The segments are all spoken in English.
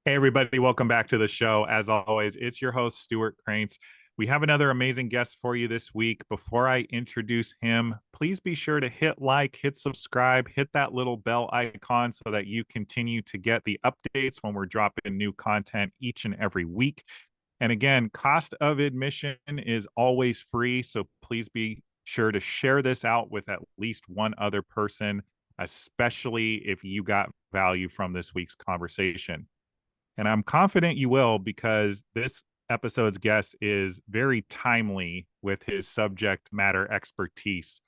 Hey, everybody, welcome back to the show. As always, it's your host, Stuart Krantz. We have another amazing guest for you this week. Before I introduce him, please be sure to hit like, hit subscribe, hit that little bell icon so that you continue to get the updates when we're dropping new content each and every week. And again, cost of admission is always free. So please be sure to share this out with at least one other person, especially if you got value from this week's conversation. And I'm confident you will because this episode's guest is very timely with his subject matter expertise.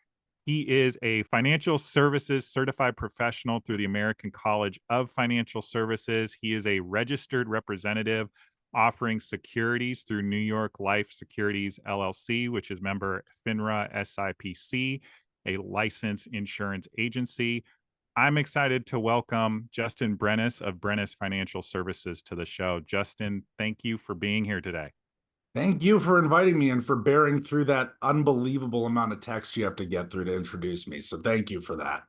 He is a financial services certified professional through the American College of Financial Services. He is a registered representative offering securities through New York Life Securities LLC, which is member FINRA SIPC, a licensed insurance agency. I'm excited to welcome Justin Brenis of Brenis Financial Services to the show. Justin, thank you for being here today. Thank you for inviting me and for bearing through that unbelievable amount of text you have to get through to introduce me. So thank you for that.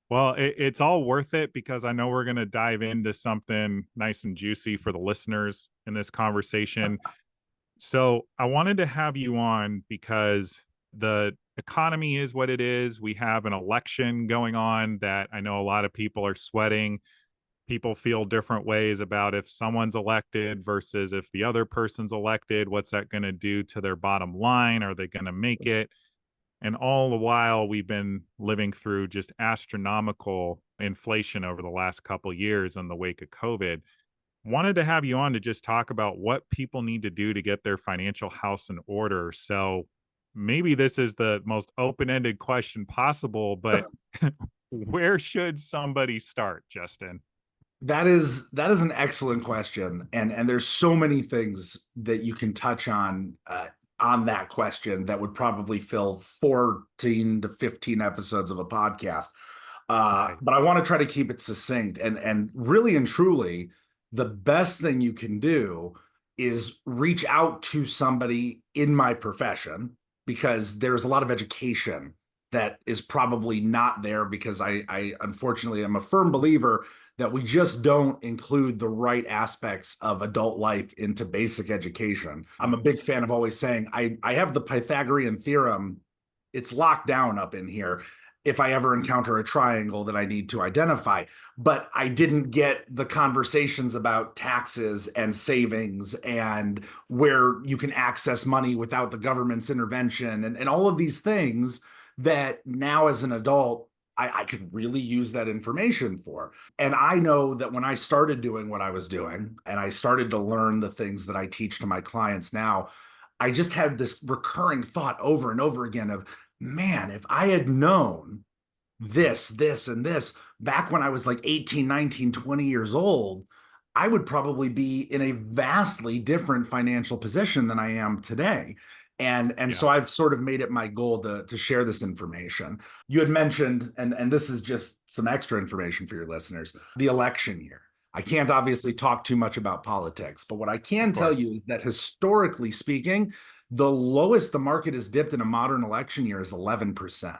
Well, it's all worth it because I know we're going to dive into something nice and juicy for the listeners in this conversation. So I wanted to have you on because the economy is what it is. We have an election going on that I know a lot of people are sweating. People feel different ways about if someone's elected versus if the other person's elected. What's that going to do to their bottom line? Are they going to make it? And all the while, we've been living through just astronomical inflation over the last couple of years in the wake of COVID. Wanted to have you on to just talk about what people need to do to get their financial house in order. So maybe this is the most open-ended question possible, but where should somebody start, Justin? That is an excellent question, and there's so many things that you can touch on that question that would probably fill 14 to 15 episodes of a podcast. Right. But I want to try to keep it succinct and really and truly, the best thing you can do is reach out to somebody in my profession because there's a lot of education that is probably not there because I unfortunately am a firm believer that we just don't include the right aspects of adult life into basic education. I'm a big fan of always saying, I have the Pythagorean theorem. It's locked down up in here if I ever encounter a triangle that I need to identify. But I didn't get the conversations about taxes and savings and where you can access money without the government's intervention and all of these things that now as an adult, I could really use that information for. And I know that when I started doing what I was doing and I started to learn the things that I teach to my clients now, I just had this recurring thought over and over again of, man, if I had known this, and this back when I was like 18, 19, 20 years old, I would probably be in a vastly different financial position than I am today. And Yeah. so I've sort of made it my goal to share this information. You had mentioned, and this is just some extra information for your listeners, the election year. I can't obviously talk too much about politics, but what I Of can tell course. you is that historically speaking, the lowest the market has dipped in a modern election year is 11%.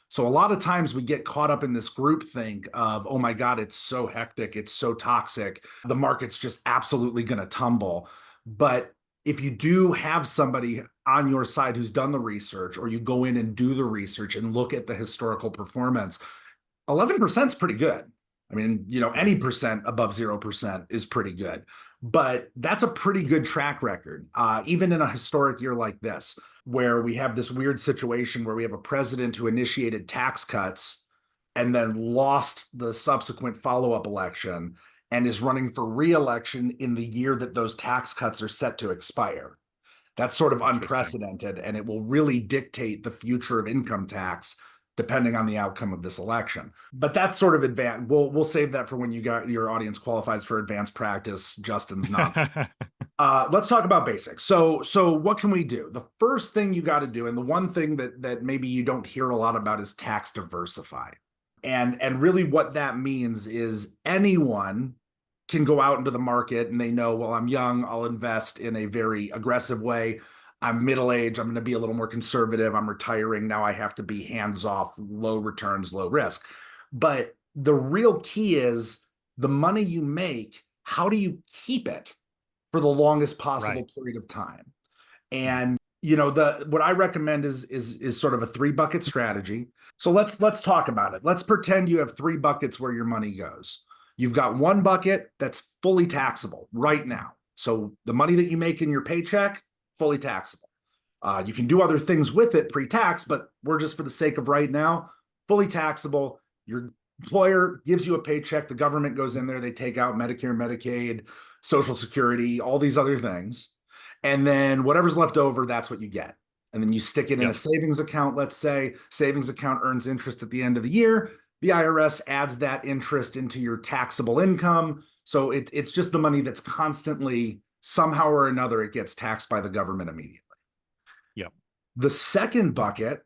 So a lot of times we get caught up in this group think of, oh my God, it's so hectic, it's so toxic, the market's just absolutely going to tumble. But if you do have somebody on your side who's done the research, or you go in and do the research and look at the historical performance, 11% is pretty good. I mean, Yeah. any percent above 0% is pretty good, but that's a pretty good track record, even in a historic year like this, where we have this weird situation where we have a president who initiated tax cuts and then lost the subsequent follow-up election and is running for re-election in the year that those tax cuts are set to expire. That's sort of Interesting. unprecedented, and it will really dictate the future of income tax depending on the outcome of this election. But that's sort of advanced. We'll save that for when you got your audience qualifies for advanced practice. Justin's nonsense. Let's talk about basics. So what can we do? The first thing you got to do, and the one thing that maybe you don't hear a lot about, is tax diversify. And really what that means is anyone can go out into the market and they know, well, I'm young, I'll invest in a very aggressive way. I'm middle-aged, I'm going to be a little more conservative. I'm retiring. Now I have to be hands-off, low returns, low risk. But the real key is the money you make how do you keep it for the longest possible Right. period of time? Mhm. And the what I recommend is sort of a three bucket strategy. So let's talk about it. Let's pretend you have three buckets where your money goes. You've got one bucket that's fully taxable right now. So the money that you make in your paycheck, fully taxable. You can do other things with it pre-tax, but we're just for the sake of right now, fully taxable. Your employer gives you a paycheck. The government goes in there. They take out Medicare, Medicaid, Social Security, all these other things. And then whatever's left over, that's what you get. And then you stick it in a Yep. savings account, let's say. Savings account earns interest at the end of the year. The IRS adds that interest into your taxable income. So it's just the money that's constantly, somehow or another, it gets taxed by the government immediately. Yep. The second bucket,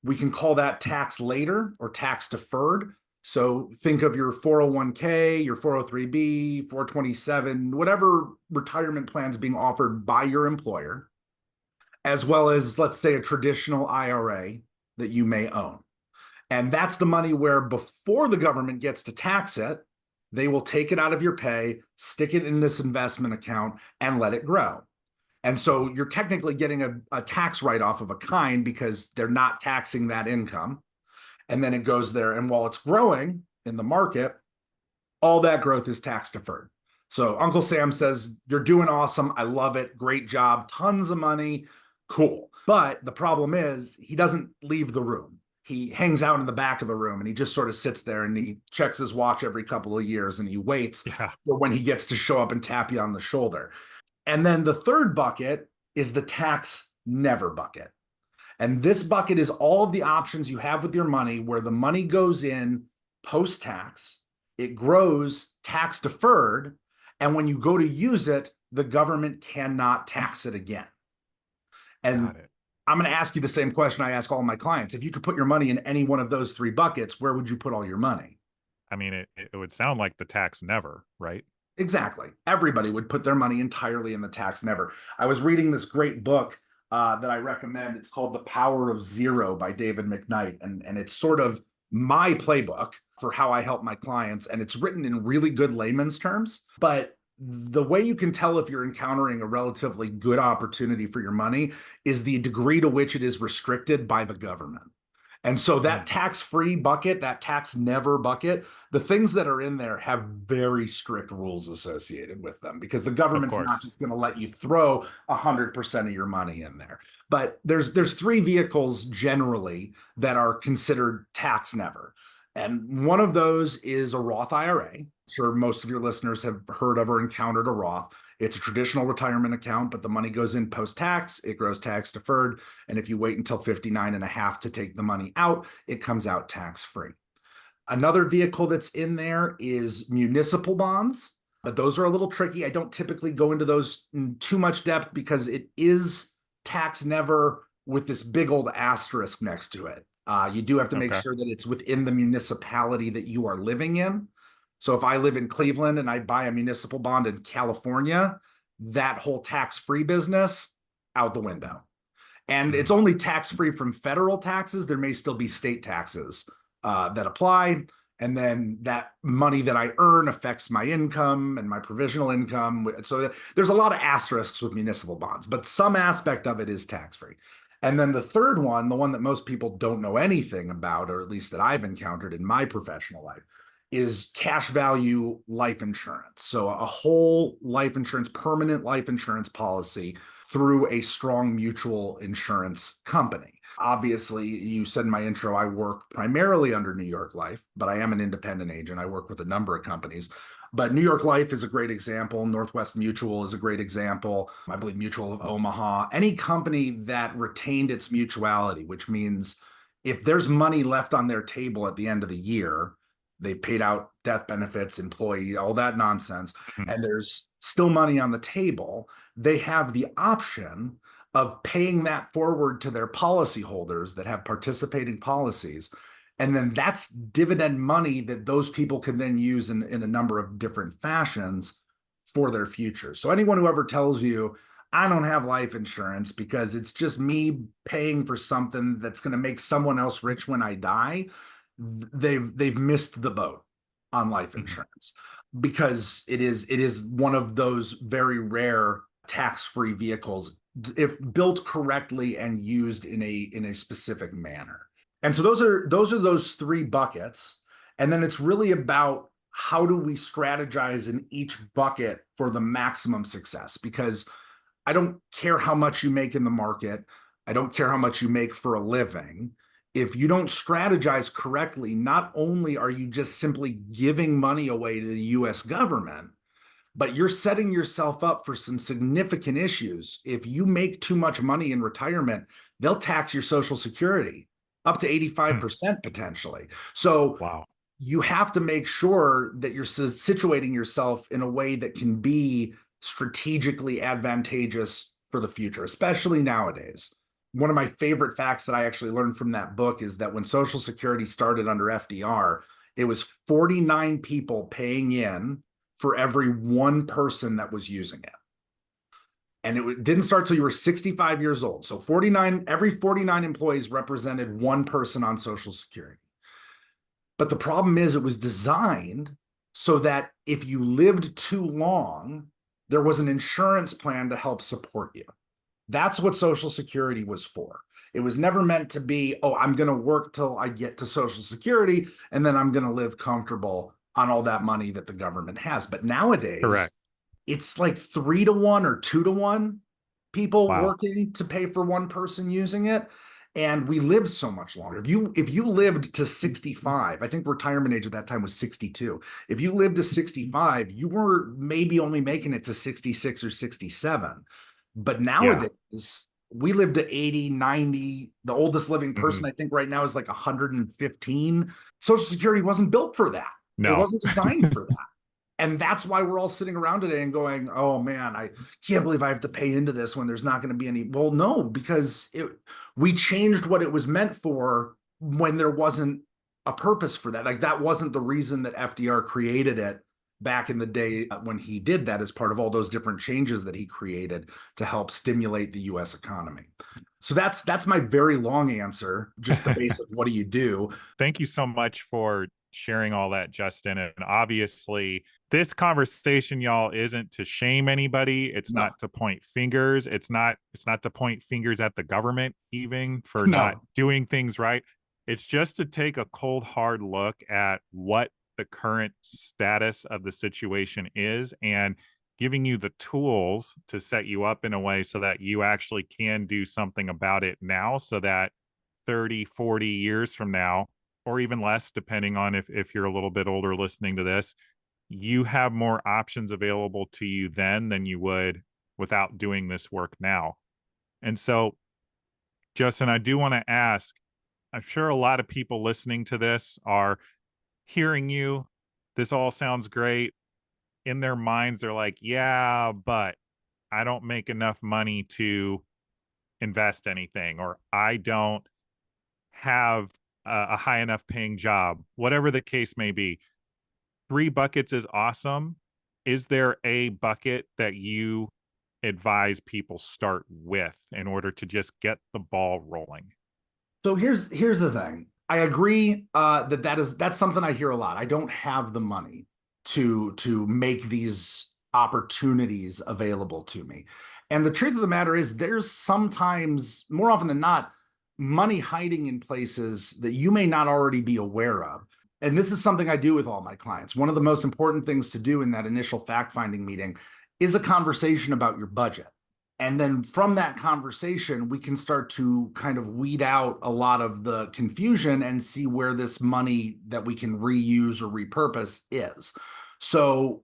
we can call that tax later or tax deferred. So think of your 401k, your 403b, 427, whatever retirement plans being offered by your employer, as well as, let's say, a traditional IRA that you may own. And that's the money where before the government gets to tax it, they will take it out of your pay, stick it in this investment account, and let it grow. And so you're technically getting a tax write-off of a kind because they're not taxing that income. And then it goes there. And while it's growing in the market, all that growth is tax deferred. So Uncle Sam says, you're doing awesome. I love it. Great job. Tons of money. Cool. But the problem is he doesn't leave the room. He hangs out in the back of the room and he just sort of sits there and he checks his watch every couple of years and he waits Yeah. for when he gets to show up and tap you on the shoulder. And then the third bucket is the tax never bucket. And this bucket is all of the options you have with your money where the money goes in post tax, it grows tax deferred. And when you go to use it, the government cannot tax it again. And Got it. I'm going to ask you the same question I ask all my clients. If you could put your money in any one of those three buckets, where would you put all your money? I mean, it would sound like the tax never, right? Exactly. Everybody would put their money entirely in the tax never. I was reading this great book that I recommend. It's called The Power of Zero by David McKnight. And it's sort of my playbook for how I help my clients. And it's written in really good layman's terms. But the way you can tell if you're encountering a relatively good opportunity for your money is the degree to which it is restricted by the government. And so that Mm, tax-free bucket, that tax never bucket, the things that are in there have very strict rules associated with them because the of government's not course. just going to let you throw 100% of your money in there. But there's three vehicles generally that are considered tax never. And one of those is a Roth IRA. I'm sure most of your listeners have heard of or encountered a Roth. It's a traditional retirement account, but the money goes in post-tax, it grows tax deferred. And if you wait until 59 and a half to take the money out, it comes out tax-free. Another vehicle that's in there is municipal bonds, but those are a little tricky. I don't typically go into those in too much depth because it is tax never with this big old asterisk next to it. You do have to make Okay. sure that it's within the municipality that you are living in. So if I live in Cleveland and I buy a municipal bond in California, that whole tax-free business out the window. And it's Mm, only tax-free from federal taxes. There may still be state taxes that apply. And then that money that I earn affects my income and my provisional income. So there's a lot of asterisks with municipal bonds, but some aspect of it is tax-free. And then the third one, the one that most people don't know anything about, or at least that I've encountered in my professional life, is cash value life insurance. So a whole life insurance, permanent life insurance policy through a strong mutual insurance company. Obviously, you said in my intro, I work primarily under New York Life, but I am an independent agent. I work with a number of companies. But New York Life is a great example. Northwest Mutual is a great example. I believe Mutual of Omaha. Any company that retained its mutuality, which means if there's money left on their table at the end of the year, they've paid out death benefits, employee, all that nonsense, mhm. and there's still money on the table, they have the option of paying that forward to their policyholders that have participating policies. And then that's dividend money that those people can then use in a number of different fashions for their future. So anyone who ever tells you, I don't have life insurance because it's just me paying for something that's going to make someone else rich when I die, they've missed the boat on life Mhm. insurance. because it is one of those very rare tax-free vehicles if built correctly and used in a specific manner. And so those three buckets. And then it's really about how do we strategize in each bucket for the maximum success? Because I don't care how much you make in the market. I don't care how much you make for a living. If you don't strategize correctly, not only are you just simply giving money away to the US government, but you're setting yourself up for some significant issues. If you make too much money in retirement, they'll tax your Social Security up to Hmm. 85% potentially. So Wow. you have to make sure that you're situating yourself in a way that can be strategically advantageous for the future, especially nowadays. One of my favorite facts that I actually learned from that book is that when Social Security started under FDR, it was 49 people paying in for every one person that was using it. And it didn't start till you were 65 years old. So every 49 employees represented one person on Social Security. But the problem is it was designed so that if you lived too long, there was an insurance plan to help support you. That's what Social Security was for. It was never meant to be, oh, I'm going to work till I get to Social Security and then I'm going to live comfortable on all that money that the government has. But nowadays, Correct. it's like 3 to 1 or 2 to 1 people Wow. working to pay for one person using it. And we live so much longer. If you lived to 65, I think retirement age at that time was 62. If you lived to 65, you were maybe only making it to 66 or 67. But Yeah. nowadays, we live to 80, 90. The oldest living Hmm. person, I think, right now is like 115. Social Security wasn't built for that. It No. wasn't designed for that. And that's why we're all sitting around today and going, oh man, I can't believe I have to pay into this when there's not going to be any. Well, no, because we changed what it was meant for when there wasn't a purpose for that. Like that wasn't the reason that FDR created it back in the day when he did that as part of all those different changes that he created to help stimulate the US economy. So that's my very long answer, just the base of what do you do? Thank you so much for sharing all that, Justin. And obviously, this conversation, y'all, isn't to shame anybody. It's No, not to point fingers. It's not to point fingers at the government even for not no. doing things right. It's just to take a cold, hard look at what the current status of the situation is and giving you the tools to set you up in a way so that you actually can do something about it now so that 30, 40 years from now, or even less, depending on if you're a little bit older listening to this, you have more options available to you then than you would without doing this work now. And so, Justin, I do want to ask, I'm sure a lot of people listening to this are hearing you. This all sounds great. In their minds, they're like, yeah, but I don't make enough money to invest anything, or I don't have a high enough paying job, whatever the case may be. 3 buckets is awesome. Is there a bucket that you advise people start with in order to just get the ball rolling? So here's the thing. I agree that's something I hear a lot. I don't have the money to make these opportunities available to me. And the truth of the matter is there's sometimes, more often than not, money hiding in places that you may not already be aware of. And this is something I do with all my clients. One of the most important things to do in that initial fact-finding meeting is a conversation about your budget. And then from that conversation, we can start to kind of weed out a lot of the confusion and see where this money that we can reuse or repurpose is. So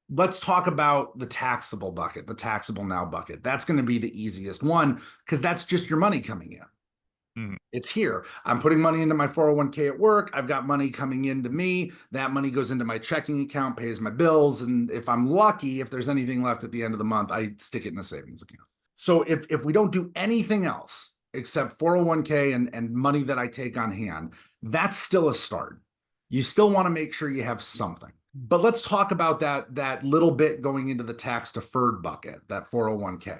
let's talk about the taxable bucket, the taxable now bucket. That's going to be the easiest one because that's just your money coming in. Mhm. It's here. I'm putting money into my 401k at work. I've got money coming into me. That money goes into my checking account, pays my bills. And if I'm lucky, if there's anything left at the end of the month, I stick it in a savings account. So if we don't do anything else except 401k and money that I take on hand, that's still a start. You still want to make sure you have something. But let's talk about that little bit going into the tax deferred bucket, that 401k.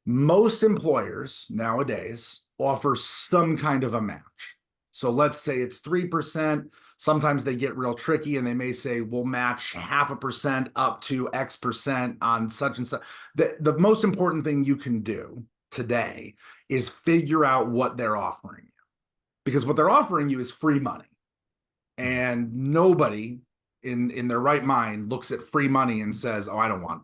Most employers nowadays offer some kind of a match. So let's say it's 3%. Sometimes they get real tricky and they may say, we'll match 0.5% up to X% on such and such. The most important thing you can do today is figure out what they're offering you, because what they're offering you is free money. And nobody in their right mind looks at free money and says, oh, I don't want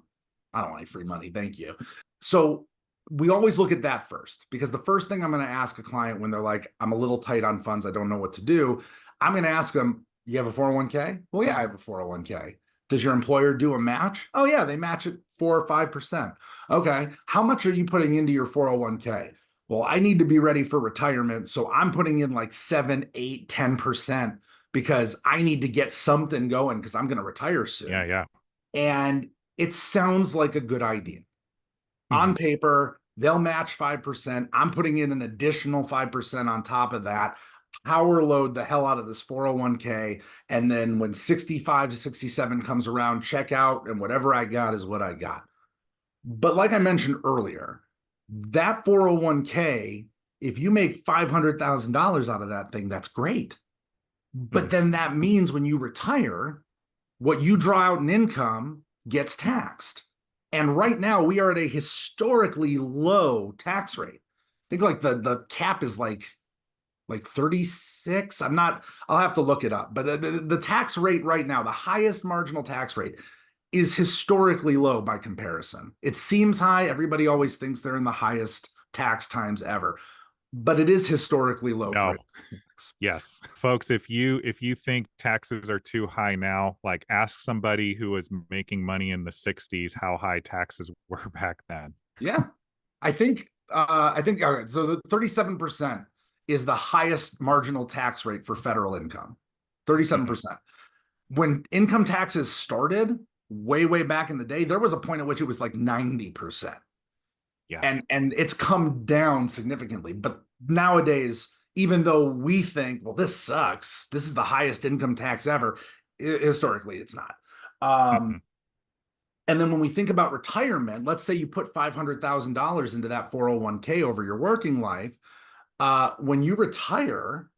any free money. Thank you. So we always look at that first, because the first thing I'm going to ask a client when they're like, I'm a little tight on funds, I don't know what to do, I'm going to ask them, you have a 401k? Well, yeah, I have a 401k. Does your employer do a match? Oh, yeah, they match it 4 or 5%. Okay. How much are you putting into your 401k? Well, I need to be ready for retirement, so I'm putting in like 7, 8, 10% because I need to get something going because I'm going to retire soon. Yeah. And it sounds like a good idea. On paper, they'll match 5%. I'm putting in an additional 5% on top of that, power load the hell out of this 401k. And then when 65 to 67 comes around, check out, and whatever I got is what I got. But like I mentioned earlier, that 401k, if you make $500,000 out of that thing, that's great. But then that means when you retire, what you draw out in income gets taxed. And right now we are at a historically low tax rate. I think like the cap is like 36. I'll have to look it up. But the tax rate right now, the highest marginal tax rate, is historically low by comparison. It seems high. Everybody always thinks they're in the highest tax times ever, but it is historically low. No. Yes, folks, if you think taxes are too high now, like ask somebody who was making money in the 60s how high taxes were back then. Yeah. I think all right, so the 37% is the highest marginal tax rate for federal income. 37%. When income taxes started way back in the day, there was a point at which it was like 90%. Yeah. And it's come down significantly. But nowadays, even though we think, well, this sucks, this is the highest income tax ever, historically, it's not. And then when we think about retirement, let's say you put $500,000 into that 401k over your working life. When you retire,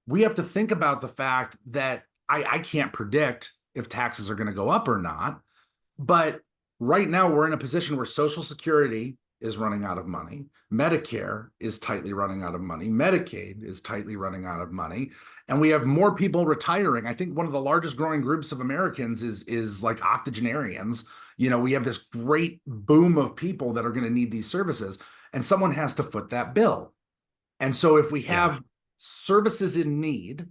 we have to think about the fact that I can't predict if taxes are going to go up or not. But right now, we're in a position where Social Security is running out of money. Medicare is tightly running out of money. Medicaid is tightly running out of money. And we have more people retiring. I think one of the largest growing groups of Americans is like octogenarians. You know, we have this great boom of people that are going to need these services, and someone has to foot that bill. And so if we have services in need,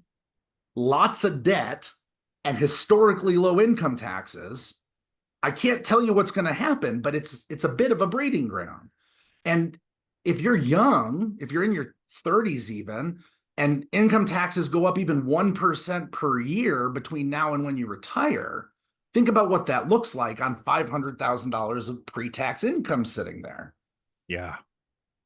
lots of debt, and historically low income taxes, I can't tell you what's going to happen, but it's a bit of a breeding ground. And if you're young, if you're in your 30s even, and income taxes go up even 1% per year between now and when you retire, think about what that looks like on $500,000 of pre-tax income sitting there. Yeah.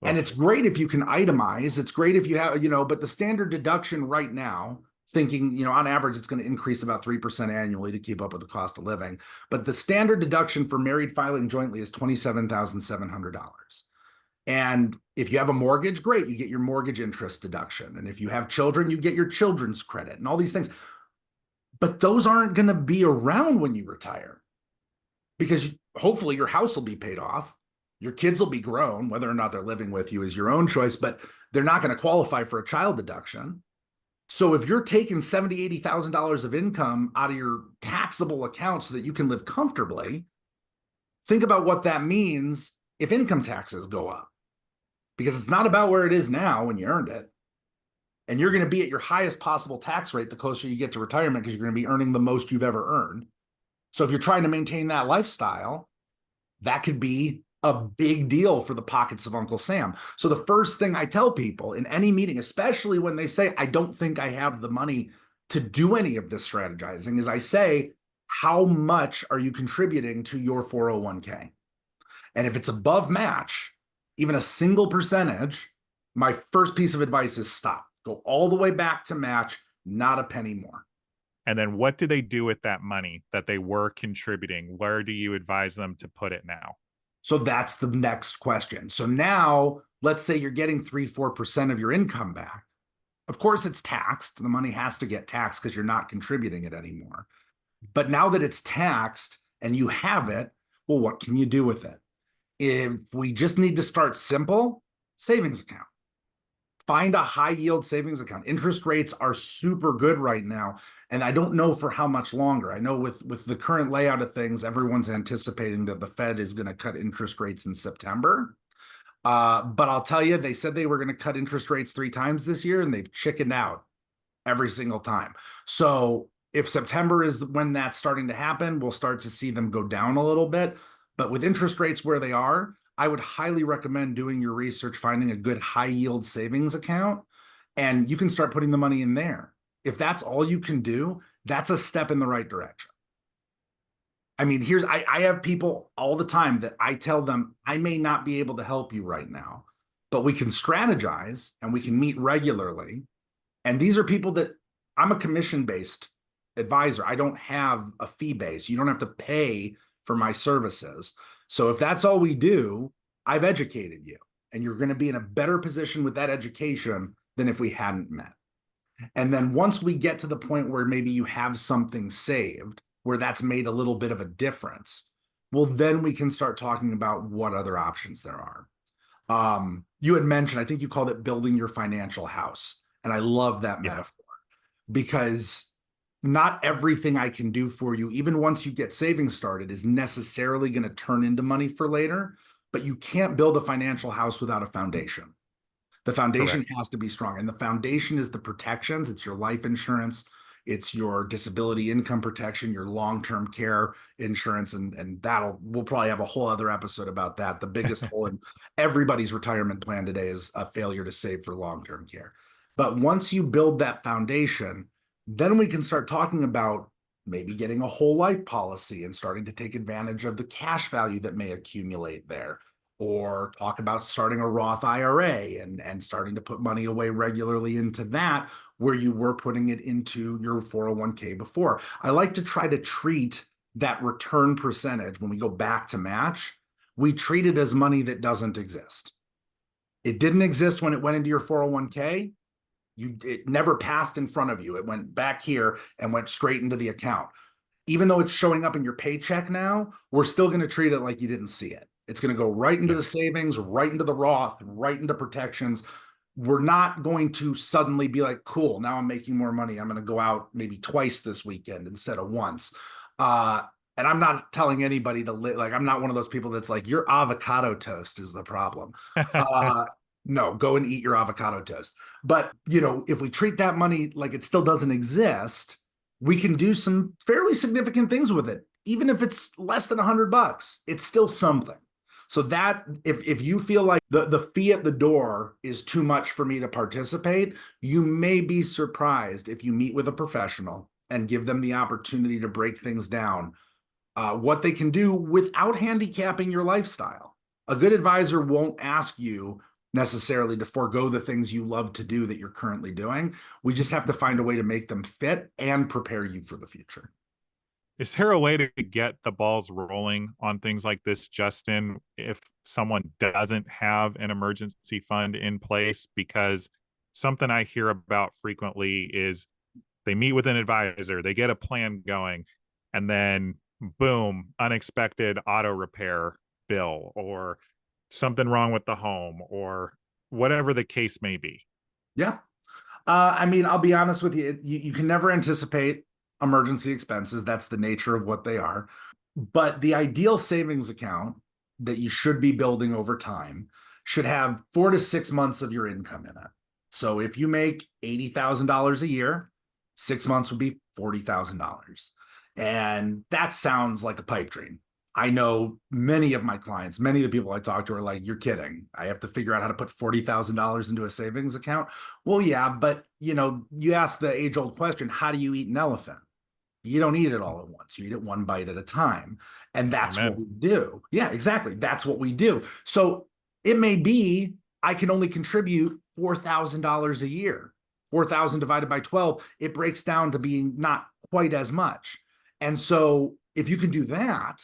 And it's great if you can itemize. It's great if you have, but the standard deduction right now, thinking, on average, it's going to increase about 3% annually to keep up with the cost of living. But the standard deduction for married filing jointly is $27,700. And if you have a mortgage, great, you get your mortgage interest deduction. And if you have children, you get your children's credit and all these things. But those aren't going to be around when you retire, because hopefully your house will be paid off. Your kids will be grown. Whether or not they're living with you is your own choice, but they're not going to qualify for a child deduction. So if you're taking $70,000, $80,000 of income out of your taxable account so that you can live comfortably, think about what that means if income taxes go up. Because it's not about where it is now when you earned it. And you're going to be at your highest possible tax rate the closer you get to retirement, because you're going to be earning the most you've ever earned. So if you're trying to maintain that lifestyle, that could be a big deal for the pockets of Uncle Sam. So the first thing I tell people in any meeting, especially when they say, I don't think I have the money to do any of this strategizing, is I say, how much are you contributing to your 401k? And if it's above match, even a single percentage, my first piece of advice is stop. Go all the way back to match, not a penny more. And then what do they do with that money that they were contributing? Where do you advise them to put it now? So that's the next question. So now let's say you're getting 3-4% of your income back. Of course, it's taxed. The money has to get taxed because you're not contributing it anymore. But now that it's taxed and you have it, well, what can you do with it? If we just need to start simple, savings account. Find a high yield savings account. Interest rates are super good right now. And I don't know for how much longer. I know with the current layout of things, everyone's anticipating that the Fed is going to cut interest rates in September. But I'll tell you, they said they were going to cut interest rates 3 times this year, and they've chickened out every single time. So if September is when that's starting to happen, we'll start to see them go down a little bit. But with interest rates where they are, I would highly recommend doing your research, finding a good high yield savings account, and you can start putting the money in there. If that's all you can do, that's a step in the right direction. I mean, I have people all the time that I tell them, I may not be able to help you right now, but we can strategize and we can meet regularly. And these are people that I'm a commission-based advisor. I don't have a fee base. You don't have to pay for my services. So if that's all we do, I've educated you, and you're going to be in a better position with that education than if we hadn't met. And then once we get to the point where maybe you have something saved, where that's made a little bit of a difference, well, then we can start talking about what other options there are. You had mentioned, I think you called it building your financial house. And I love that metaphor, because not everything I can do for you, even once you get savings started, is necessarily going to turn into money for later. But you can't build a financial house without a foundation. The foundation Correct. has to be strong. And the foundation is the protections. It's your life insurance. It's your disability income protection, your long-term care insurance. And we'll probably have a whole other episode about that. The biggest hole in everybody's retirement plan today is a failure to save for long-term care. But once you build that foundation, then we can start talking about maybe getting a whole life policy and starting to take advantage of the cash value that may accumulate there, or talk about starting a Roth IRA and starting to put money away regularly into that, where you were putting it into your 401k before. I like to try to treat that return percentage, when we go back to match, we treat it as money that doesn't exist. It didn't exist when it went into your 401k. It never passed in front of you. It went back here and went straight into the account. Even though it's showing up in your paycheck now, we're still going to treat it like you didn't see it. It's going to go right into the savings, right into the Roth, right into protections. We're not going to suddenly be like, cool, now I'm making more money. I'm going to go out maybe twice this weekend instead of once. And I'm not telling anybody to like, I'm not one of those people that's like, your avocado toast is the problem. No, go and eat your avocado toast. But, if we treat that money like it still doesn't exist, we can do some fairly significant things with it. Even if it's less than $100, it's still something. So that if you feel like the fee at the door is too much for me to participate, you may be surprised if you meet with a professional and give them the opportunity to break things down, what they can do without handicapping your lifestyle. A good advisor won't ask you necessarily to forego the things you love to do that you're currently doing. We just have to find a way to make them fit and prepare you for the future. Is there a way to get the balls rolling on things like this, Justin, if someone doesn't have an emergency fund in place? Because something I hear about frequently is they meet with an advisor, they get a plan going, and then boom, unexpected auto repair bill, or something wrong with the home, or whatever the case may be. Yeah. I mean, I'll be honest with you. You can never anticipate emergency expenses. That's the nature of what they are. But the ideal savings account that you should be building over time should have 4 to 6 months of your income in it. So if you make $80,000 a year, 6 months would be $40,000. And that sounds like a pipe dream. I know many of my clients, many of the people I talk to are like, you're kidding. I have to figure out how to put $40,000 into a savings account. Well, yeah, but you ask the age old question, how do you eat an elephant? You don't eat it all at once. You eat it one bite at a time. And that's what Amen. we do. Yeah, exactly. That's what we do. So it may be I can only contribute $4,000 a year. 4,000 divided by 12, it breaks down to being not quite as much. And so if you can do that,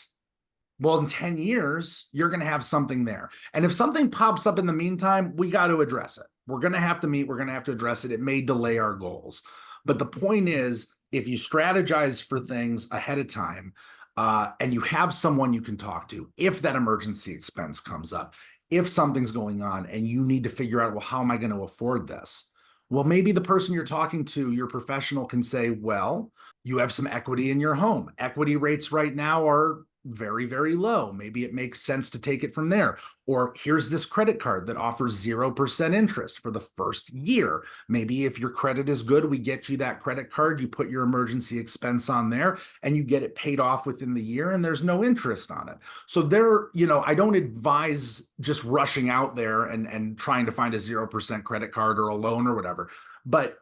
well, in 10 years, you're going to have something there. And if something pops up in the meantime, we got to address it. We're going to have to meet. We're going to have to address it. It may delay our goals. But the point is, if you strategize for things ahead of time, and you have someone you can talk to, if that emergency expense comes up, if something's going on and you need to figure out, well, how am I going to afford this? Well, maybe the person you're talking to, your professional, can say, well, you have some equity in your home. Equity rates right now are very, very low. Maybe it makes sense to take it from there. Or here's this credit card that offers 0% interest for the first year. Maybe if your credit is good, we get you that credit card, you put your emergency expense on there, and you get it paid off within the year, and there's no interest on it. So there, I don't advise just rushing out there and trying to find a 0% credit card or a loan or whatever, but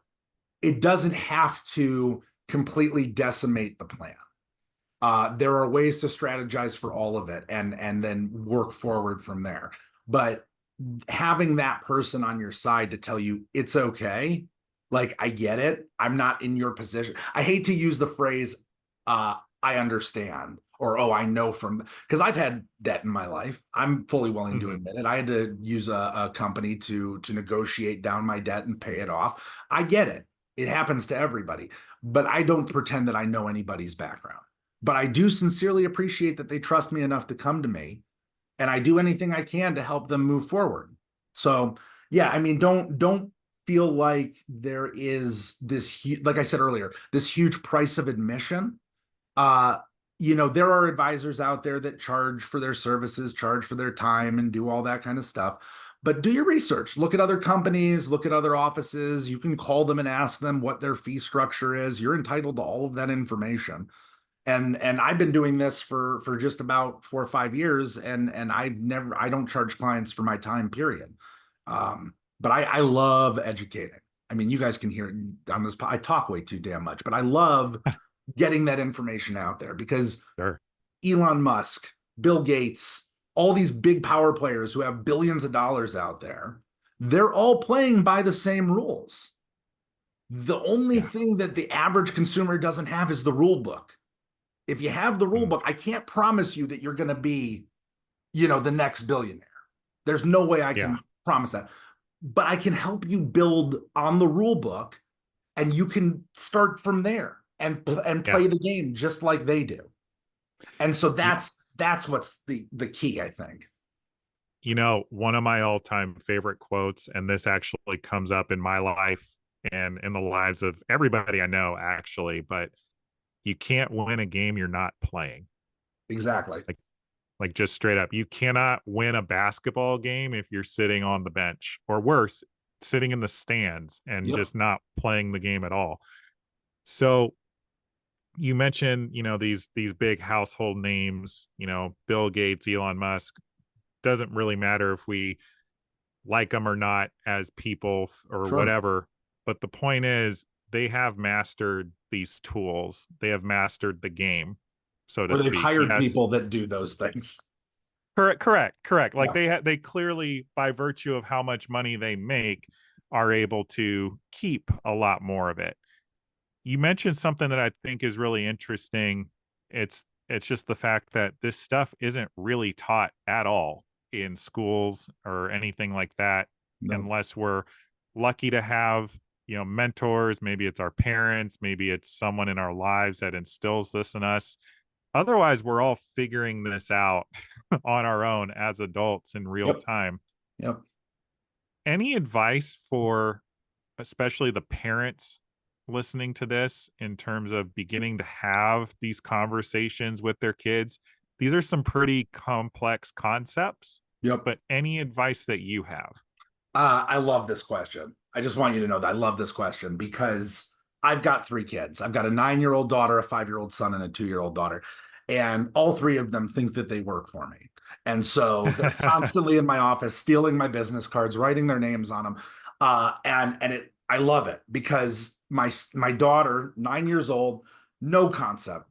it doesn't have to completely decimate the plan. There are ways to strategize for all of it and then work forward from there. But having that person on your side to tell you it's okay, like, I get it, I'm not in your position. I hate to use the phrase, I understand, or, oh, I know from, because I've had debt in my life. I'm fully willing to admit it. I had to use a company to negotiate down my debt and pay it off. I get it. It happens to everybody. But I don't pretend that I know anybody's background. But I do sincerely appreciate that they trust me enough to come to me, and I do anything I can to help them move forward. So yeah, I mean, don't feel like there is this, like I said earlier, this huge price of admission. There are advisors out there that charge for their services, charge for their time, and do all that kind of stuff. But do your research. Look at other companies, look at other offices. You can call them and ask them what their fee structure is. You're entitled to all of that information. And I've been doing this for just about 4 or 5 years, and I don't charge clients for my time, period. But I love educating. I mean, you guys can hear it on this. I talk way too damn much, but I love getting that information out there, because Sure. Elon Musk, Bill Gates, all these big power players who have billions of dollars out there, they're all playing by the same rules. The only Yeah. thing that the average consumer doesn't have is the rule book. If you have the rule book, I can't promise you that you're going to be, the next billionaire. There's no way I Yeah. can promise that. But I can help you build on the rule book, and you can start from there and Yeah. play the game just like they do. And so Y- that's what's the key, I think. One of my all-time favorite quotes, and this actually comes up in my life and in the lives of everybody I know, actually, but you can't win a game you're not playing. Exactly. Like just straight up, you cannot win a basketball game if you're sitting on the bench, or worse, sitting in the stands and Yep. just not playing the game at all. So you mentioned, these big household names, Bill Gates, Elon Musk. Doesn't really matter if we like them or not as people or Sure. whatever. But the point is, they have mastered these tools. They have mastered the game, so to Or they've speak. hired Yes. people that do those things. Correct. Like Yeah. they clearly, by virtue of how much money they make, are able to keep a lot more of it. You mentioned something that I think is really interesting. It's just the fact that this stuff isn't really taught at all in schools or anything like that, No. unless we're lucky to have, mentors. Maybe it's our parents, maybe it's someone in our lives that instills this in us. Otherwise, we're all figuring this out on our own as adults in real Yep. time. Yep. Any advice for especially the parents listening to this in terms of beginning to have these conversations with their kids? These are some pretty complex concepts, Yep. but any advice that you have? I love this question. I just want you to know that I love this question, because I've got 3 kids. I've got a 9-year-old daughter, a 5-year-old son, and a 2-year-old daughter. And all 3 of them think that they work for me. And so they're constantly in my office, stealing my business cards, writing their names on them. I love it, because my daughter, 9 years old, no concept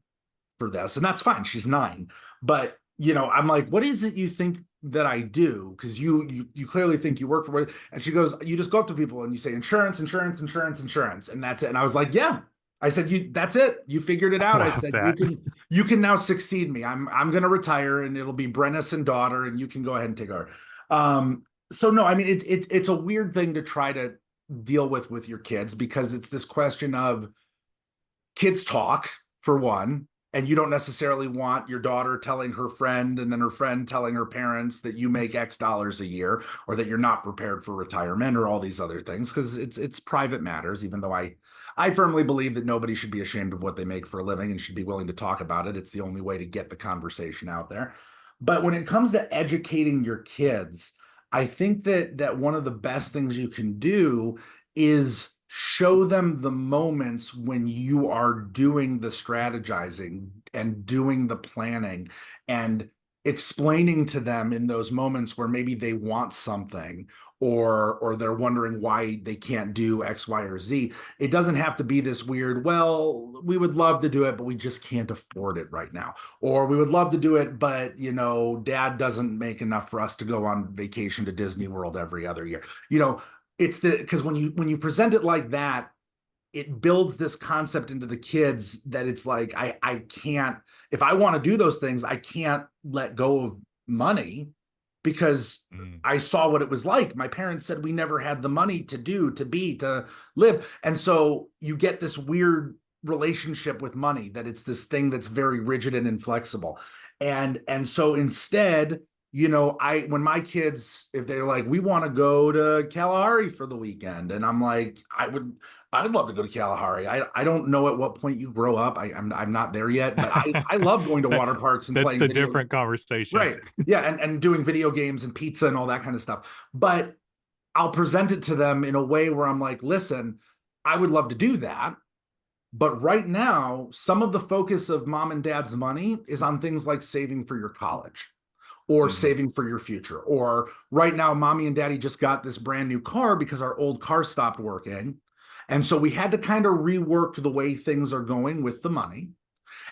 for this, and that's fine. She's 9, but I'm like, what is it you think that I do? Because you clearly think you work for it. And she goes, you just go up to people and you say insurance, insurance, insurance, insurance, and that's it. And I was like, yeah. I said, that's it. You figured it I out. I love said, that. you can now succeed me. I'm gonna retire, and it'll be Brenis and daughter, and you can go ahead and take over. So no, I mean it's a weird thing to try to deal with your kids, because it's this question of kids talk, for one, and you don't necessarily want your daughter telling her friend and then her friend telling her parents that you make X dollars a year, or that you're not prepared for retirement, or all these other things, because it's private matters. Even though I firmly believe that nobody should be ashamed of what they make for a living and should be willing to talk about it. It's the only way to get the conversation out there. But when it comes to educating your kids, I think that one of the best things you can do is show them the moments when you are doing the strategizing and doing the planning, and explaining to them in those moments where maybe they want something, or they're wondering why they can't do X, Y, or Z. It doesn't have to be this weird, well, we would love to do it, but we just can't afford it right now. Or we would love to do it, but dad doesn't make enough for us to go on vacation to Disney World every other year. It's because when you present it like that, it builds this concept into the kids that it's like, I can't, if I want to do those things, I can't let go of money, because Mm. I saw what it was like. My parents said we never had the money to do, to be, to live. And so you get this weird relationship with money, that it's this thing that's very rigid and inflexible. And so instead, when my kids, if they're like, we want to go to Kalahari for the weekend, and I'm like, I'd love to go to Kalahari. I don't know at what point you grow up. I'm not there yet, but I love going to water parks and That's playing a video. different conversation. Right. Yeah, and doing video games and pizza and all that kind of stuff. But I'll present it to them in a way where I'm like, listen, I would love to do that. But right now, some of the focus of mom and dad's money is on things like saving for your college, or Mhm. saving for your future. Or right now, mommy and daddy just got this brand new car because our old car stopped working. And so we had to kind of rework the way things are going with the money.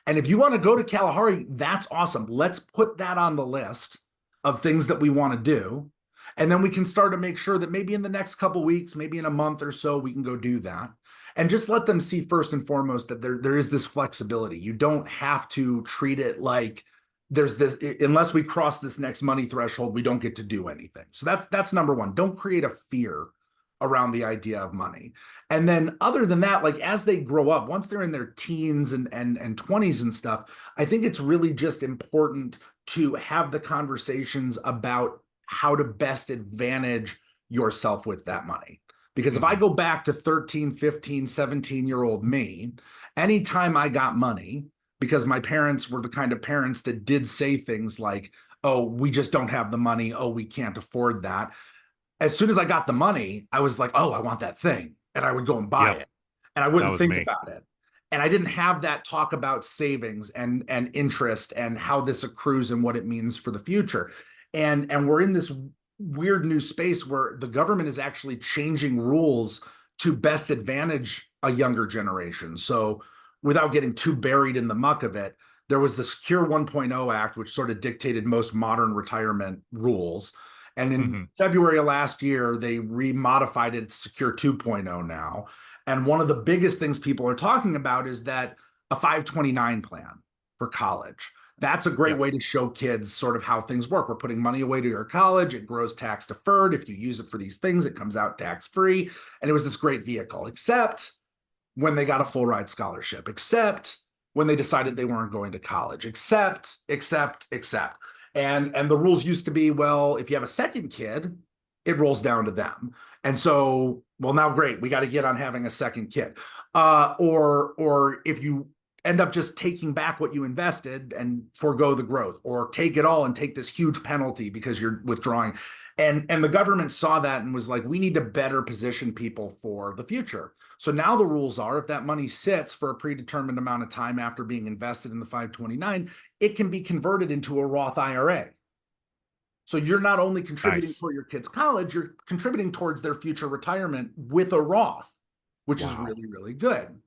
And if you want to go to Kalahari, that's awesome. Let's put that on the list of things that we want to do. And then we can start to make sure that maybe in the next couple weeks, maybe in a month or so, we can go do that. And just let them see first and foremost that there is this flexibility. You don't have to treat it like there's this, unless we cross this next money threshold, we don't get to do anything. So that's number one. Don't create a fear around the idea of money. And then other than that, like as they grow up, once they're in their teens and 20s and stuff, I think it's really just important to have the conversations about how to best advantage yourself with that money. Because if I Mhm. go back to 13, 15, 17-year-old me, anytime I got money, because my parents were the kind of parents that did say things like, oh, we just don't have the money. Oh, we can't afford that. As soon as I got the money, I was like, oh, I want that thing. And I would go and buy Yep, it. And I that wouldn't was think me. about it. And I didn't have that talk about savings and interest and how this accrues and what it means for the future. And we're in this weird new space where the government is actually changing rules to best advantage a younger generation. So without getting too buried in the muck of it, there was the Secure 1.0 Act, which sort of dictated most modern retirement rules. And in Mhm. February of last year, they remodified it to Secure 2.0 now. And one of the biggest things people are talking about is that a 529 plan for college. That's a great Yep. way to show kids sort of how things work. We're putting money away to your college. It grows tax deferred. If you use it for these things, it comes out tax free. And it was this great vehicle, except when they got a full ride scholarship, except when they decided they weren't going to college, except. And the rules used to be, well, if you have a second kid, it rolls down to them. And so, well, now great, we got to get on having a second kid. Or if you end up just taking back what you invested and forego the growth, or take it all and take this huge penalty because you're withdrawing. And the government saw that and was like, we need to better position people for the future. So now the rules are, if that money sits for a predetermined amount of time after being invested in the 529, it can be converted into a Roth IRA. So you're not only contributing Nice. toward your kids' college, you're contributing towards their future retirement with a Roth, which is Wow. really, really good.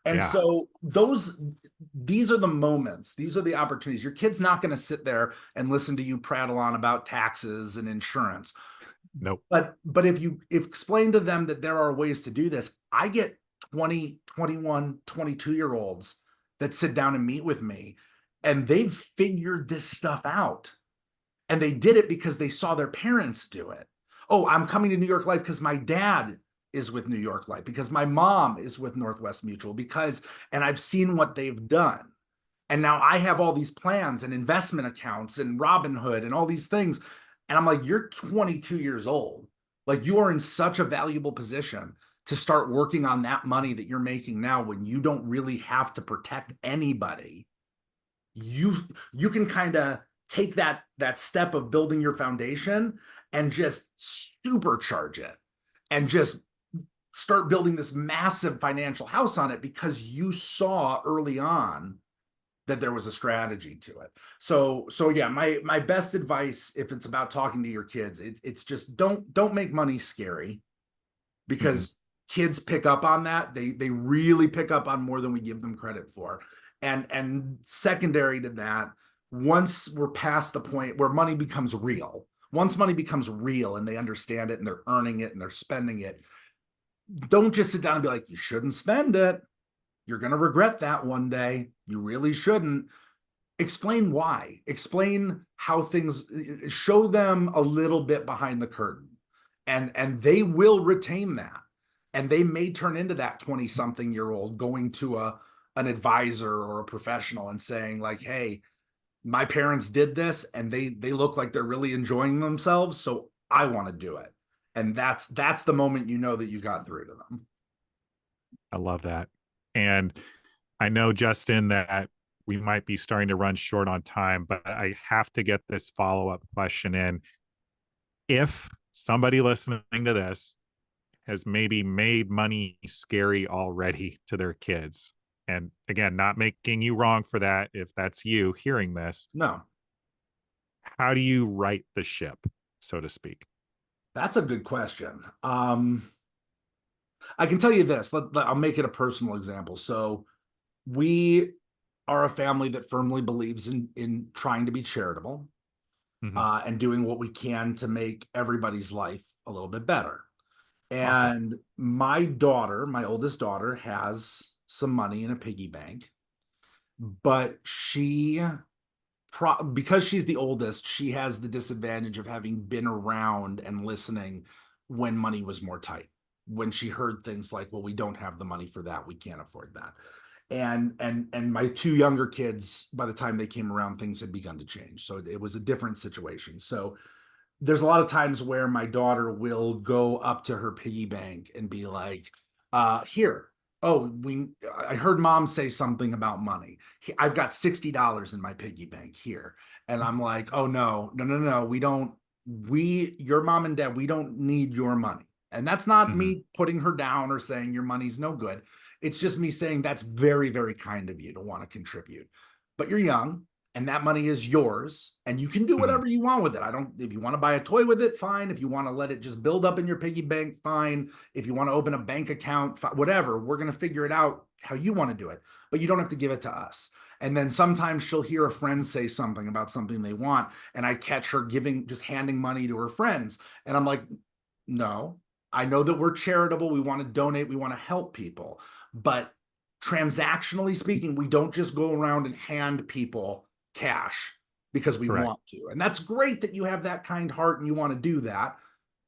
And Yeah. so these are the moments, these are the opportunities. Your kid's not going to sit there and listen to you prattle on about taxes and insurance. Nope. But if you explain to them that there are ways to do this, I get 20, 21, 22-year olds that sit down and meet with me, and they've figured this stuff out. And they did it because they saw their parents do it. oh, I'm coming to New York Life because my dad is with New York Life, because my mom is with Northwest Mutual, because, and I've seen what they've done. And now I have all these plans and investment accounts and Robinhood and all these things. And I'm like, you're 22 years old. Like, you are in such a valuable position to start working on that money that you're making now, when you don't really have to protect anybody. You you can kind of take that step of building your foundation and just supercharge it, and just start building this massive financial house on it, because you saw early on that there was a strategy to it. So yeah, my best advice, if it's about talking to your kids, it's just don't make money scary, Mhm. because kids pick up on that. They really pick up on more than we give them credit for. And secondary to that, once we're past the point where money becomes real, once money becomes real and they understand it and they're earning it and they're spending it, don't just sit down and be like, you shouldn't spend it. You're going to regret that one day. You really shouldn't. Explain why. Explain how things, show them a little bit behind the curtain, and they will retain that. And they may turn into that 20 something year old going to an advisor or a professional and saying like, hey, my parents did this and they look like they're really enjoying themselves, so I want to do it. And that's the moment you know that you got through to them. I love that. And I know, Justin, that we might be starting to run short on time, but I have to get this follow-up question in. If somebody listening to this has maybe made money scary already to their kids, and again, not making you wrong for that if that's you hearing this, No, how do you right the ship, so to speak? that's a good question. I can tell you this. I'll make it a personal example. So we are a family that firmly believes in trying to be charitable, Mhm. and doing what we can to make everybody's life a little bit better. Awesome. And my daughter, my oldest daughter, has some money in a piggy bank, but because she's the oldest, she has the disadvantage of having been around and listening when money was more tight. When she heard things like, "Well, we don't have the money for that. We can't afford that." And my two younger kids, by the time they came around, things had begun to change. So it was a different situation. So there's a lot of times where my daughter will go up to her piggy bank and be like, here, oh, I heard mom say something about money. I've got $60 in my piggy bank here. And I'm like, oh, no, no, no, no, we don't, your mom and dad, we don't need your money. And that's not Mhm. me putting her down or saying your money's no good. It's just me saying that's very, very kind of you to want to contribute. But you're young, and that money is yours, and you can do Mhm. whatever you want with it. I don't, if you want to buy a toy with it, fine. If you want to let it just build up in your piggy bank, fine. If you want to open a bank account, whatever, we're going to figure it out how you want to do it, but you don't have to give it to us. And then sometimes she'll hear a friend say something about something they want, and I catch her just handing money to her friends. And I'm like, no, I know that we're charitable. We want to donate. We want to help people. But transactionally speaking, we don't just go around and hand people cash because we Correct. want to. And that's great that you have that kind heart and you want to do that.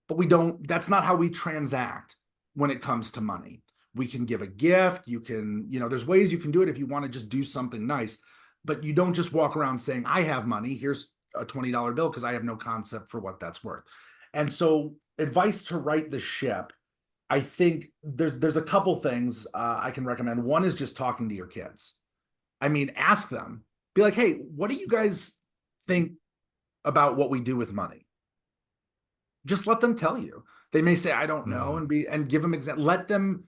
But we don't, that's not how we transact when it comes to money. We can give a gift. You can, there's ways you can do it if you want to just do something nice, but you don't just walk around saying, I have money. Here's a $20 bill, because I have no concept for what that's worth. And so, advice to right the ship, I think there's a couple things I can recommend. One is just talking to your kids. I mean, ask them, be like, hey, what do you guys think about what we do with money? Just let them tell you. They may say, I don't know, Mhm. and give them let them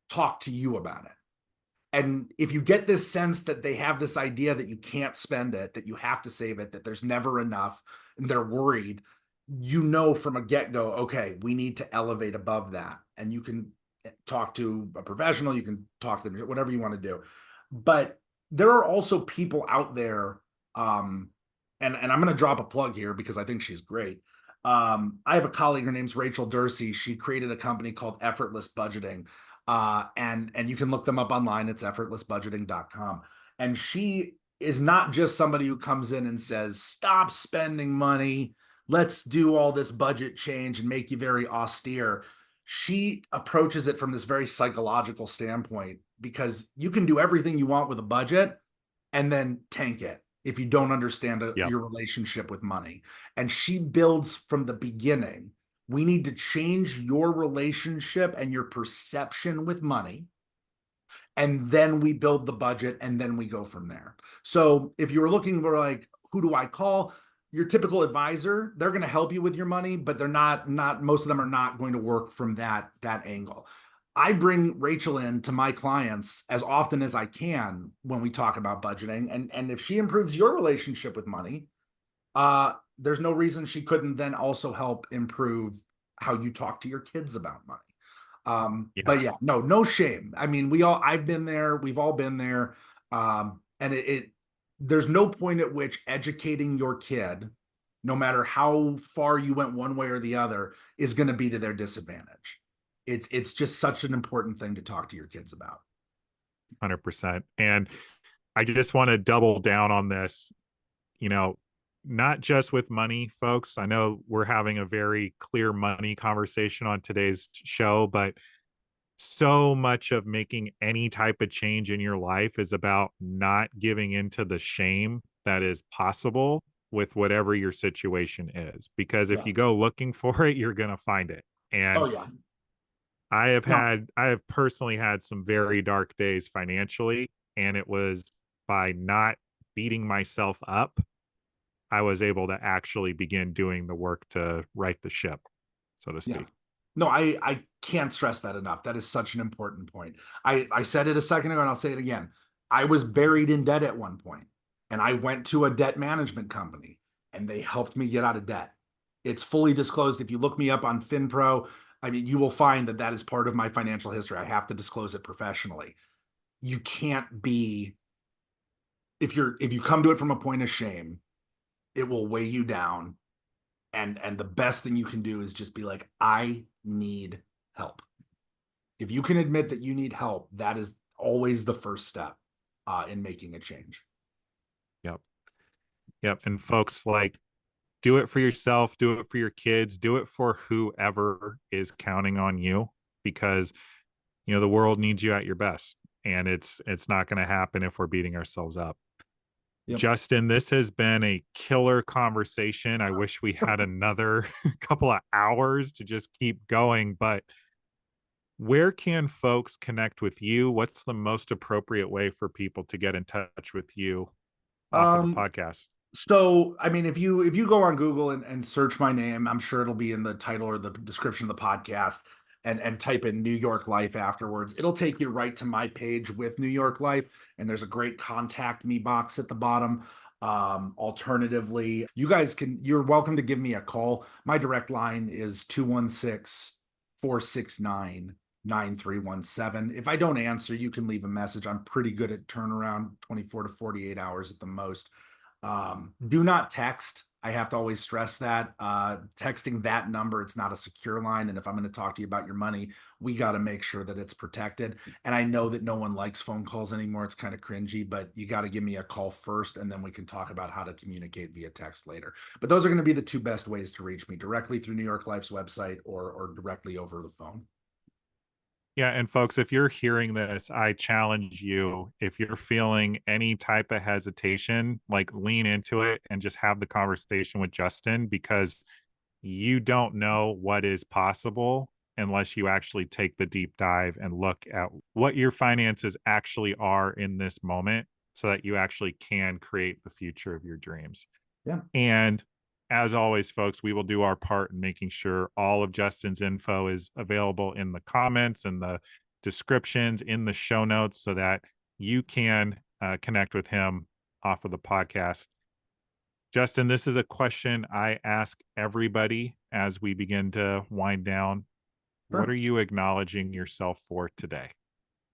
talk to you about it. And if you get this sense that they have this idea that you can't spend it, that you have to save it, that there's never enough, and they're worried, from a get-go, okay, we need to elevate above that. And you can talk to a professional, you can talk to them, whatever you want to do. But there are also people out there, and I'm going to drop a plug here because I think she's great. I have a colleague, her name's Rachel Dursey. She created a company called Effortless Budgeting, and you can look them up online. It's effortlessbudgeting.com. And she is not just somebody who comes in and says, stop spending money, let's do all this budget change and make you very austere. She approaches it from this very psychological standpoint, because you can do everything you want with a budget and then tank it if you don't understand Yep. your relationship with money. And she builds from the beginning. We need to change your relationship and your perception with money, and then we build the budget, and then we go from there. So if you were looking for like, who do I call? Your typical advisor, they're going to help you with your money, but they're not most of them are not going to work from that angle. I bring Rachel in to my clients as often as I can when we talk about budgeting, and if she improves your relationship with money, there's no reason she couldn't then also help improve how you talk to your kids about money. Yeah. But yeah, no shame. I mean, I've been there, we've all been there. And there's no point at which educating your kid, no matter how far you went one way or the other, is going to be to their disadvantage. It's just such an important thing to talk to your kids about. 100%. And I just want to double down on this, you know, not just with money, folks. I know we're having a very clear money conversation on today's show, but so much of making any type of change in your life is about not giving into the shame that is possible with whatever your situation is. Because if Yeah. you go looking for it, you're going to find it. And Oh yeah. No. I have personally had some very dark days financially, and it was by not beating myself up, I was able to actually begin doing the work to right the ship, so to Yeah. speak. No, I can't stress that enough. That is such an important point. I said it a second ago and I'll say it again. I was buried in debt at one point, and I went to a debt management company and they helped me get out of debt. It's fully disclosed. If you look me up on FinPro, I mean, you will find that that is part of my financial history. I have to disclose it professionally. You can't be, if you come to it from a point of shame, it will weigh you down, and the best thing you can do is just be like, I need help. If you can admit that you need help, that is always the first step in making a change. Yep. Yep. And folks, like, do it for yourself, do it for your kids, do it for whoever is counting on you, because the world needs you at your best, and it's not going to happen if we're beating ourselves up. Yep. Justin, this has been a killer conversation. I wish we had another couple of hours to just keep going, but where can folks connect with you? What's the most appropriate way for people to get in touch with you off of the Um, podcast? So, I mean, if you go on Google and search my name, I'm sure it'll be in the title or the description of the podcast, and type in New York Life afterwards. It'll take you right to my page with New York Life, and there's a great contact me box at the bottom. Alternatively, you're welcome to give me a call. My direct line is 216-469-9317. If I don't answer, you can leave a message. I'm pretty good at turnaround, 24 to 48 hours at the most. Do not text. I have to always stress that. Texting that number, it's not a secure line. And if I'm going to talk to you about your money, we got to make sure that it's protected. And I know that no one likes phone calls anymore. It's kind of cringy, but you got to give me a call first, and then we can talk about how to communicate via text later. But those are going to be the two best ways to reach me: directly through New York Life's website, or directly over the phone. Yeah, and folks, if you're hearing this, I challenge you, if you're feeling any type of hesitation, like, lean into it and just have the conversation with Justin, because you don't know what is possible unless you actually take the deep dive and look at what your finances actually are in this moment, so that you actually can create the future of your dreams. Yeah. And as always, folks, we will do our part in making sure all of Justin's info is available in the comments and the descriptions in the show notes, so that you can connect with him off of the podcast. Justin, this is a question I ask everybody as we begin to wind down. What Sure. are you acknowledging yourself for today?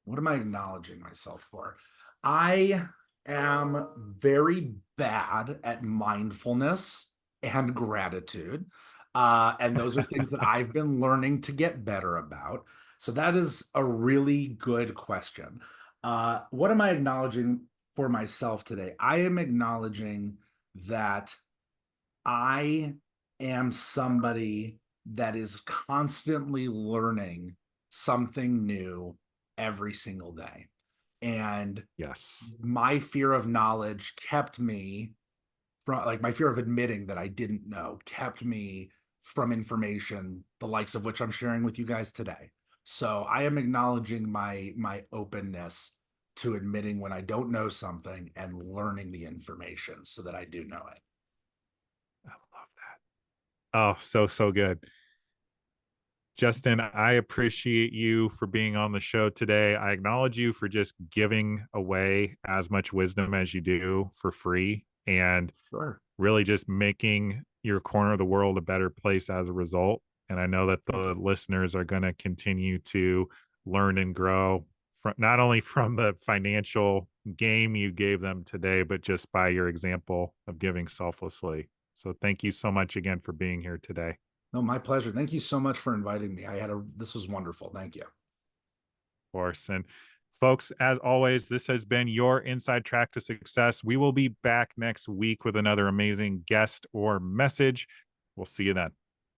What am I acknowledging myself for? I am very bad at mindfulness and gratitude. And those are things that I've been learning to get better about. So that is a really good question. What am I acknowledging for myself today? I am acknowledging that I am somebody that is constantly learning something new every single day. And Yes. my fear of knowledge kept me from, like, my fear of admitting that I didn't know kept me from information the likes of which I'm sharing with you guys today. So I am acknowledging my openness to admitting when I don't know something and learning the information so that I do know it. I love that. Oh, so, so good. Justin, I appreciate you for being on the show today. I acknowledge you for just giving away as much wisdom as you do for free and Sure. really just making your corner of the world a better place as a result. And I know that Thank the you. listeners are going to continue to learn and grow from not only from the financial game you gave them today, but just by your example of giving selflessly. So thank you so much again for being here today. No, my pleasure. Thank you so much for inviting me. This was wonderful. Thank you. Course. And folks, as always, this has been your inside track to success. We will be back next week with another amazing guest or message. We'll see you then.